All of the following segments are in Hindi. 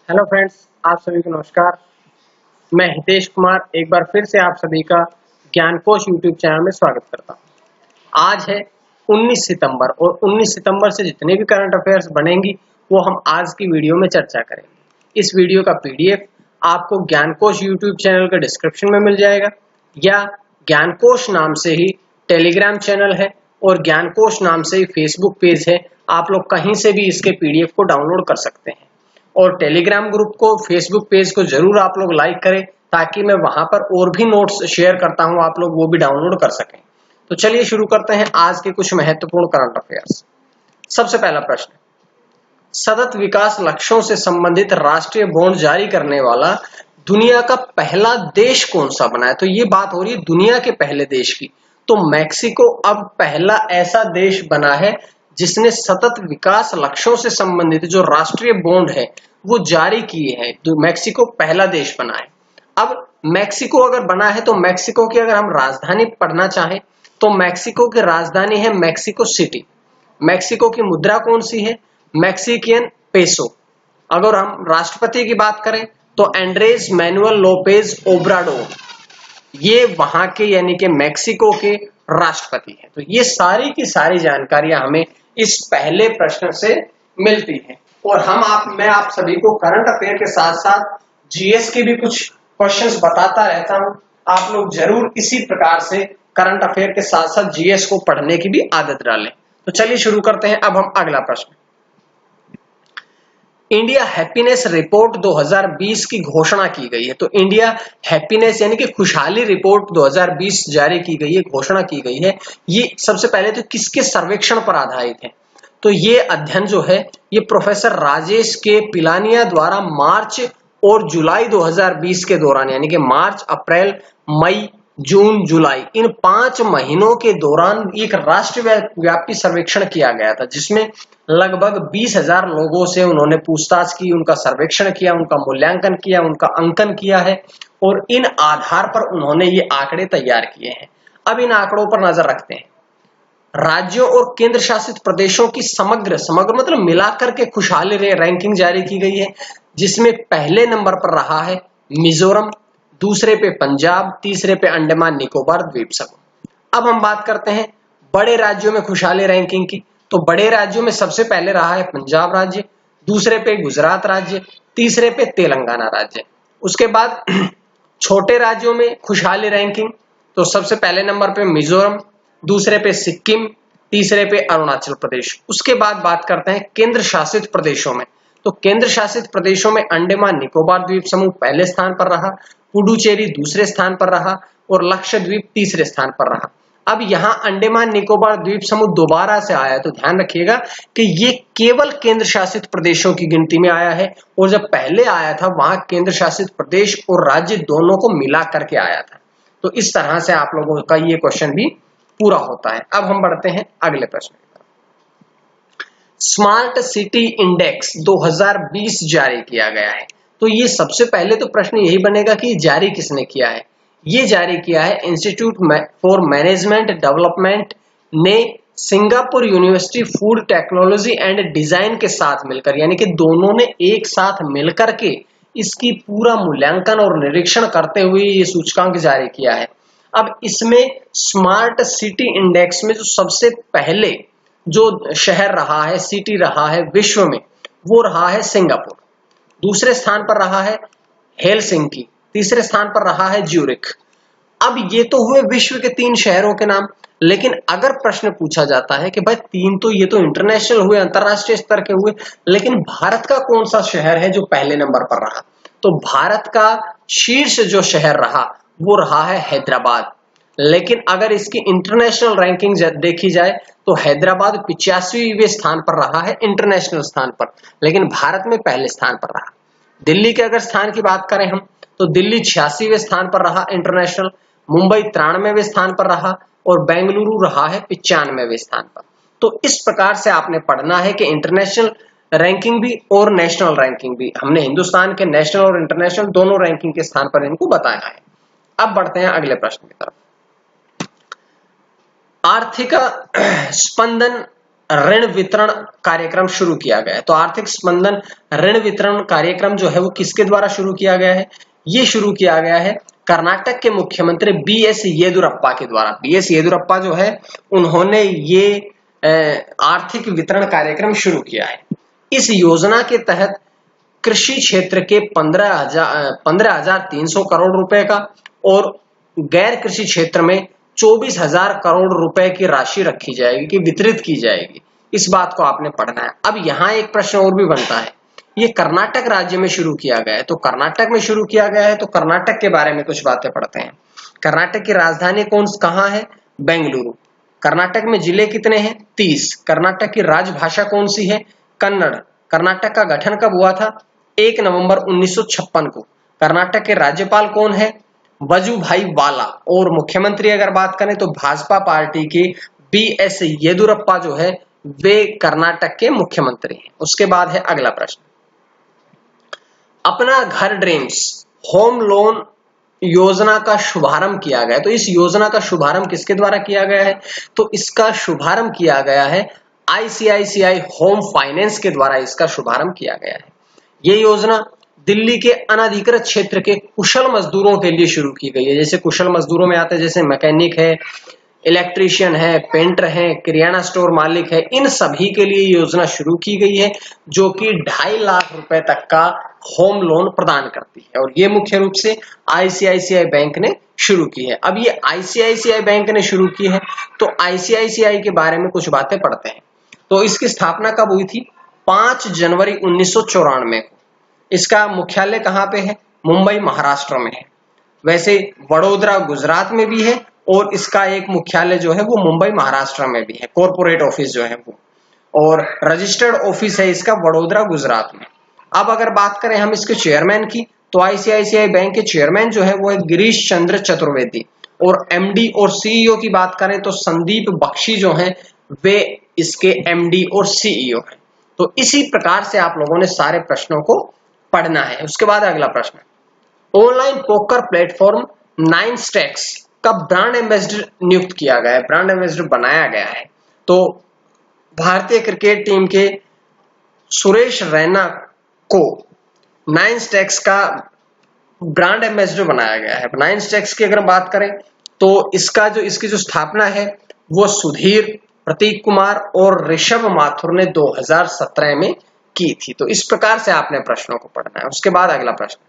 हेलो फ्रेंड्स, आप सभी को नमस्कार। मैं हितेश कुमार एक बार फिर से आप सभी का ज्ञानकोश यूट्यूब चैनल में स्वागत करता हूं। आज है 19 सितंबर और 19 सितंबर से जितने भी करंट अफेयर्स बनेंगी वो हम आज की वीडियो में चर्चा करेंगे। इस वीडियो का पीडीएफ आपको ज्ञानकोश यूट्यूब चैनल के डिस्क्रिप्शन में मिल जाएगा या ज्ञानकोश नाम से ही टेलीग्राम चैनल है और ज्ञानकोश नाम से ही फेसबुक पेज है। आप लोग कहीं से भी इसके पीडीएफ को डाउनलोड कर सकते हैं और टेलीग्राम ग्रुप को, फेसबुक पेज को जरूर आप लोग लाइक करें ताकि मैं वहां पर और भी नोट्स शेयर करता हूं, आप लोग वो भी डाउनलोड कर सकें। तो चलिए शुरू करते हैं आज के कुछ महत्वपूर्ण करंट अफेयर्स। सबसे पहला प्रश्न, सतत विकास लक्ष्यों से संबंधित राष्ट्रीय बॉन्ड जारी करने वाला दुनिया का पहला देश कौन सा बना है? तो ये बात हो रही है दुनिया के पहले देश की। तो मैक्सिको अब पहला ऐसा देश बना है जिसने सतत विकास लक्ष्यों से संबंधित जो राष्ट्रीय बॉन्ड है वो जारी किए हैं। तो मैक्सिको पहला देश बना है। अब मैक्सिको अगर बना है तो मैक्सिको की अगर हम राजधानी पढ़ना चाहें तो मैक्सिको की राजधानी है मैक्सिको सिटी। मैक्सिको की मुद्रा कौन सी है? Mexican peso. अगर हम राष्ट्रपति की बात करें तो एंड्रेस मैनुअल लोपेज ओब्राडोर, ये वहां के यानी कि मैक्सिको के राष्ट्रपति हैं। तो ये सारी की सारी जानकारियां हमें इस पहले प्रश्न से मिलती हैं और मैं आप सभी को करंट अफेयर के साथ साथ जीएस के भी कुछ क्वेश्चंस बताता रहता हूं। आप लोग जरूर इसी प्रकार से करंट अफेयर के साथ साथ जीएस को पढ़ने की भी आदत डालें। तो चलिए शुरू करते हैं। अब हम अगला प्रश्न, इंडिया हैप्पीनेस रिपोर्ट 2020 की घोषणा की गई है। तो इंडिया हैप्पीनेस यानी कि खुशहाली रिपोर्ट 2020 जारी की गई है, घोषणा की गई है। ये सबसे पहले तो किसके सर्वेक्षण पर आधारित है? तो ये अध्ययन जो है ये प्रोफेसर राजेश के पिलानिया द्वारा मार्च और जुलाई 2020 के दौरान यानी कि मार्च, अप्रैल, मई, जून, जुलाई इन 5 महीनों के दौरान एक राष्ट्रव्यापी सर्वेक्षण किया गया था जिसमें लगभग 20,000 लोगों से उन्होंने पूछताछ की, उनका सर्वेक्षण किया, उनका मूल्यांकन किया, उनका अंकन किया है और इन आधार पर उन्होंने ये आंकड़े तैयार किए हैं। अब इन आंकड़ों पर नजर रखते हैं। राज्यों और केंद्र शासित प्रदेशों की समग्र मतलब मिलाकर के खुशहाली रैंकिंग जारी की गई है जिसमें पहले नंबर पर रहा है मिजोरम, दूसरे पे पंजाब, तीसरे पे अंडमान निकोबार द्वीप समूह। अब हम बात करते हैं बड़े राज्यों में खुशहाली रैंकिंग की। तो बड़े राज्यों में सबसे पहले रहा है पंजाब राज्य, दूसरे पे गुजरात राज्य, तीसरे पे तेलंगाना राज्य। उसके बाद छोटे राज्यों में खुशहाली रैंकिंग, तो सबसे पहले नंबर पे मिजोरम, दूसरे पे सिक्किम, तीसरे पे अरुणाचल प्रदेश। उसके बाद बात करते हैं केंद्र शासित प्रदेशों में। तो केंद्र शासित प्रदेशों में अंडमान निकोबार द्वीप समूह पहले स्थान पर रहा, पुडुचेरी दूसरे स्थान पर रहा और लक्षद्वीप तीसरे स्थान पर रहा। अब यहाँ अंडमान निकोबार द्वीप समूह दोबारा से आया, तो ध्यान रखिएगा कि ये केवल केंद्र शासित प्रदेशों की गिनती में आया है और जब पहले आया था वहां केंद्र शासित प्रदेश और राज्य दोनों को मिला करके आया था। तो इस तरह से आप लोगों का ये क्वेश्चन भी पूरा होता है। अब हम बढ़ते हैं अगले प्रश्न की तरफ। स्मार्ट सिटी इंडेक्स 2020 जारी किया गया है। तो ये सबसे पहले तो प्रश्न यही बनेगा कि जारी किसने किया है? ये जारी किया है इंस्टीट्यूट फॉर मैनेजमेंट डेवलपमेंट ने Singapore university food technology and design के साथ मिलकर, यानी कि दोनों ने एक साथ मिलकर के इसकी पूरा मूल्यांकन और निरीक्षण करते हुए ये सूचकांक जारी किया है। अब इसमें स्मार्ट सिटी इंडेक्स में जो सबसे पहले जो शहर रहा है, सिटी रहा है विश्व में, वो रहा है सिंगापुर। दूसरे स्थान पर रहा है हेलसिंकी, तीसरे स्थान पर रहा है ज्यूरिख। अब ये तो हुए विश्व के 3 शहरों के नाम, लेकिन अगर प्रश्न पूछा जाता है कि भाई 3 तो ये तो इंटरनेशनल हुए, अंतरराष्ट्रीय स्तर के हुए, लेकिन भारत का कौन सा शहर है जो पहले नंबर पर रहा? तो भारत का शीर्ष जो शहर रहा वो रहा है हैदराबाद। लेकिन अगर इसकी इंटरनेशनल रैंकिंग देखी जाए तो हैदराबाद 85वें स्थान पर रहा है इंटरनेशनल स्थान पर, लेकिन भारत में पहले स्थान पर रहा। दिल्ली के अगर स्थान की बात करें हम तो दिल्ली 86वें स्थान पर रहा इंटरनेशनल, मुंबई 93वें स्थान पर रहा और बेंगलुरु रहा है 95वें स्थान पर। तो इस प्रकार से आपने पढ़ना है कि इंटरनेशनल रैंकिंग भी और नेशनल रैंकिंग भी, हमने हिंदुस्तान के नेशनल और इंटरनेशनल दोनों रैंकिंग के स्थान पर इनको बताया है। अब बढ़ते हैं अगले प्रश्न की तरफ। आर्थिक स्पंदन ऋण वितरण कार्यक्रम शुरू किया गया है। तो आर्थिक स्पंदन ऋण वितरण कार्यक्रम जो है वो किसके द्वारा शुरू किया गया है? ये शुरू किया गया है कर्नाटक के मुख्यमंत्री बीएस येदुरप्पा के द्वारा। बीएस येदुरप्पा जो है उन्होंने ये आर्थिक वितरण कार्यक्रम शुरू किया है। इस योजना के तहत कृषि क्षेत्र के 15,300 करोड़ रुपए का और गैर कृषि क्षेत्र में 24,000 करोड़ रुपए की राशि रखी जाएगी कि वितरित की जाएगी। इस बात को आपने पढ़ना है। अब यहाँ एक प्रश्न और भी बनता है, ये कर्नाटक राज्य में शुरू किया गया है, तो कर्नाटक में शुरू किया गया है तो कर्नाटक के बारे में कुछ बातें पढ़ते हैं। कर्नाटक की राजधानी कहाँ है? बेंगलुरु। कर्नाटक में जिले कितने हैं? 30। कर्नाटक की राजभाषा कौन सी है? कन्नड़। कर्नाटक का गठन कब हुआ था? 1 नवंबर 1956 को। कर्नाटक के राज्यपाल कौन है? वजुभाई वाला। और मुख्यमंत्री अगर बात करें तो भाजपा पार्टी के बीएस येदुरप्पा जो है वे कर्नाटक के मुख्यमंत्री हैं। उसके बाद है अगला प्रश्न, अपना घर ड्रीम्स होम लोन योजना का शुभारंभ किया गया। तो इस योजना का शुभारंभ किसके द्वारा किया गया है? तो इसका शुभारंभ किया गया है आईसीआईसीआई होम फाइनेंस के द्वारा इसका शुभारंभ किया गया है। ये योजना दिल्ली के अनधिकृत क्षेत्र के कुशल मजदूरों के लिए शुरू की गई है। जैसे कुशल मजदूरों में आते हैं जैसे मैकेनिक है, इलेक्ट्रीशियन है, पेंटर है, किराना स्टोर मालिक है, इन सभी के लिए योजना शुरू की गई है जो कि 2.5 लाख रुपए तक का होम लोन प्रदान करती है। और ये मुख्य रूप से आईसीआईसीआई बैंक ने शुरू की है। अब ये आईसीआईसीआई बैंक ने शुरू की है तो आईसीआईसीआई के बारे में कुछ बातें पढ़ते हैं। तो इसकी स्थापना कब हुई थी? 5 जनवरी 1994 को। इसका मुख्यालय कहाँ पे है? मुंबई महाराष्ट्र में है। वैसे वडोदरा गुजरात में भी है और इसका एक मुख्यालय जो है वो मुंबई महाराष्ट्र में भी है, कॉर्पोरेट ऑफिस जो है वो, और रजिस्टर्ड ऑफिस है इसका वडोदरा गुजरात में। अब अगर बात करें हम इसके चेयरमैन की तो आईसीआईसीआई बैंक के चेयरमैन जो है वो है गिरीश चंद्र चतुर्वेदी, और एमडी और सीईओ की बात करें तो संदीप बख्शी जो है वे इसके एमडी और सीईओ हैं। तो इसी प्रकार से आप लोगों ने सारे प्रश्नों को पढ़ना है। उसके बाद अगला प्रश्न, ऑनलाइन पोकर प्लेटफॉर्म 9stacks का ब्रांड एम्बेसडर नियुक्त किया गया है, ब्रांड एम्बेसडर बनाया गया है। तो भारतीय क्रिकेट टीम के सुरेश रैना को 9stacks का ब्रांड एम्बेसडर बनाया गया है। 9stacks की अगर बात करें तो इसकी जो स्थापना है वो सुधीर, प्रतीक कुमार और ऋषभ माथुर ने 2017 में की थी। तो इस प्रकार से आपने प्रश्नों को पढ़ना है। उसके बाद अगला प्रश्न,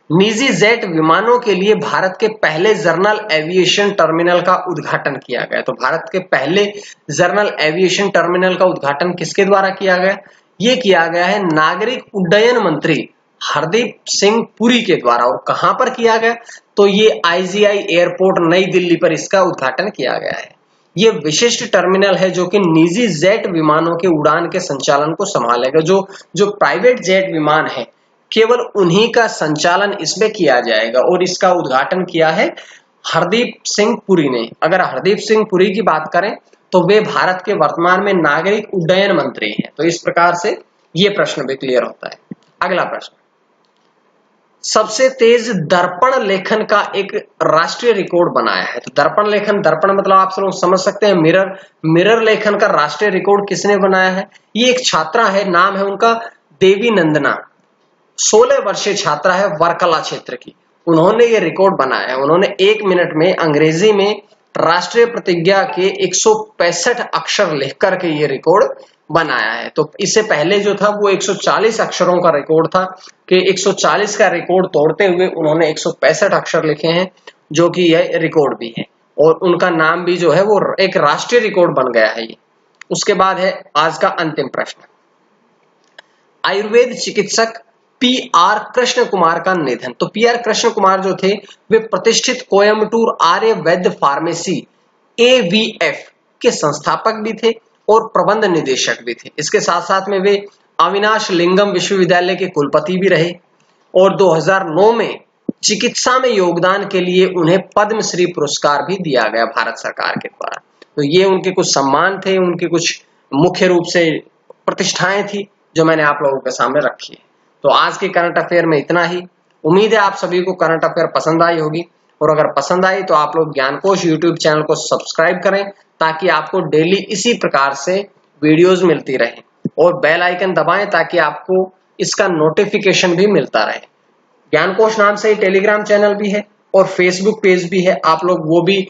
निजी जेट विमानों के लिए भारत के पहले जर्नल एविएशन टर्मिनल का उद्घाटन किया गया। तो भारत के पहले जर्नल एविएशन टर्मिनल का उद्घाटन किसके द्वारा किया गया? ये किया गया है नागरिक उड्डयन मंत्री हरदीप सिंह पुरी के द्वारा। और कहां पर किया गया? तो ये आईजीआई एयरपोर्ट नई दिल्ली पर इसका उद्घाटन किया गया है। ये विशिष्ट टर्मिनल है जो कि निजी जेट विमानों के उड़ान के संचालन को संभालेगा। जो प्राइवेट जेट विमान है केवल उन्हीं का संचालन इसमें किया जाएगा। और इसका उद्घाटन किया है हरदीप सिंह पुरी ने। अगर हरदीप सिंह पुरी की बात करें तो वे भारत के वर्तमान में नागरिक उड्डयन मंत्री हैं। तो इस प्रकार से ये प्रश्न भी क्लियर होता है। अगला प्रश्न, सबसे तेज दर्पण लेखन का एक राष्ट्रीय रिकॉर्ड बनाया है। तो दर्पण मतलब आप सब लोग समझ सकते हैं मिरर लेखन का राष्ट्रीय रिकॉर्ड किसने बनाया है? ये एक छात्रा है, नाम है उनका देवी नंदना, 16 वर्षीय छात्रा है वर्कला क्षेत्र की। उन्होंने ये रिकॉर्ड बनाया है। उन्होंने 1 मिनट में अंग्रेजी में राष्ट्रीय प्रतिज्ञा के 165 अक्षर लिख करके ये रिकॉर्ड बनाया है। तो इससे पहले जो था वो 140 अक्षरों का रिकॉर्ड था कि 140 का रिकॉर्ड तोड़ते हुए उन्होंने 165 अक्षर लिखे हैं जो कि यह रिकॉर्ड भी है। और उनका नाम भी जो है वो एक राष्ट्रीय रिकॉर्ड बन गया है ये। उसके बाद है आज का अंतिम प्रश्न, आयुर्वेद चिकित्सक पी.आर. कृष्ण कुमार का निधन। तो पी.आर. कृष्ण कुमार जो थे वे प्रतिष्ठित कोयम्बटूर आर्य वैद्य फार्मेसी AVF के संस्थापक भी थे और प्रबंध निदेशक भी थे। इसके साथ साथ में वे अविनाश लिंगम विश्वविद्यालय के कुलपति भी रहे और 2009 में चिकित्सा में योगदान के लिए उन्हें पद्मश्री पुरस्कार भी दिया गया भारत सरकार के द्वारा। तो ये उनके कुछ सम्मान थे, उनके कुछ मुख्य रूप से प्रतिष्ठाएं थी जो मैंने आप लोगों के सामने रखी है। तो आज के करंट अफेयर में इतना ही। उम्मीद है आप सभी को करंट अफेयर पसंद आई होगी, और अगर पसंद आई तो आप लोग ज्ञानकोश यूट्यूब चैनल को सब्सक्राइब करें ताकि आपको डेली इसी प्रकार से वीडियोस मिलती रहे, और बेल आइकन दबाएं ताकि आपको इसका नोटिफिकेशन भी मिलता रहे। ज्ञानकोश नाम से ही टेलीग्राम चैनल भी है और फेसबुक पेज भी है, आप लोग वो भी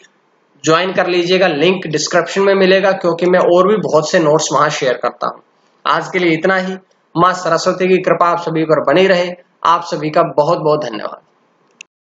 ज्वाइन कर लीजिएगा, लिंक डिस्क्रिप्शन में मिलेगा, क्योंकि मैं और भी बहुत से नोट्स वहां शेयर करता हूं। आज के लिए इतना ही। मां सरस्वती की कृपा आप सभी पर बनी रहे। आप सभी का बहुत बहुत धन्यवाद।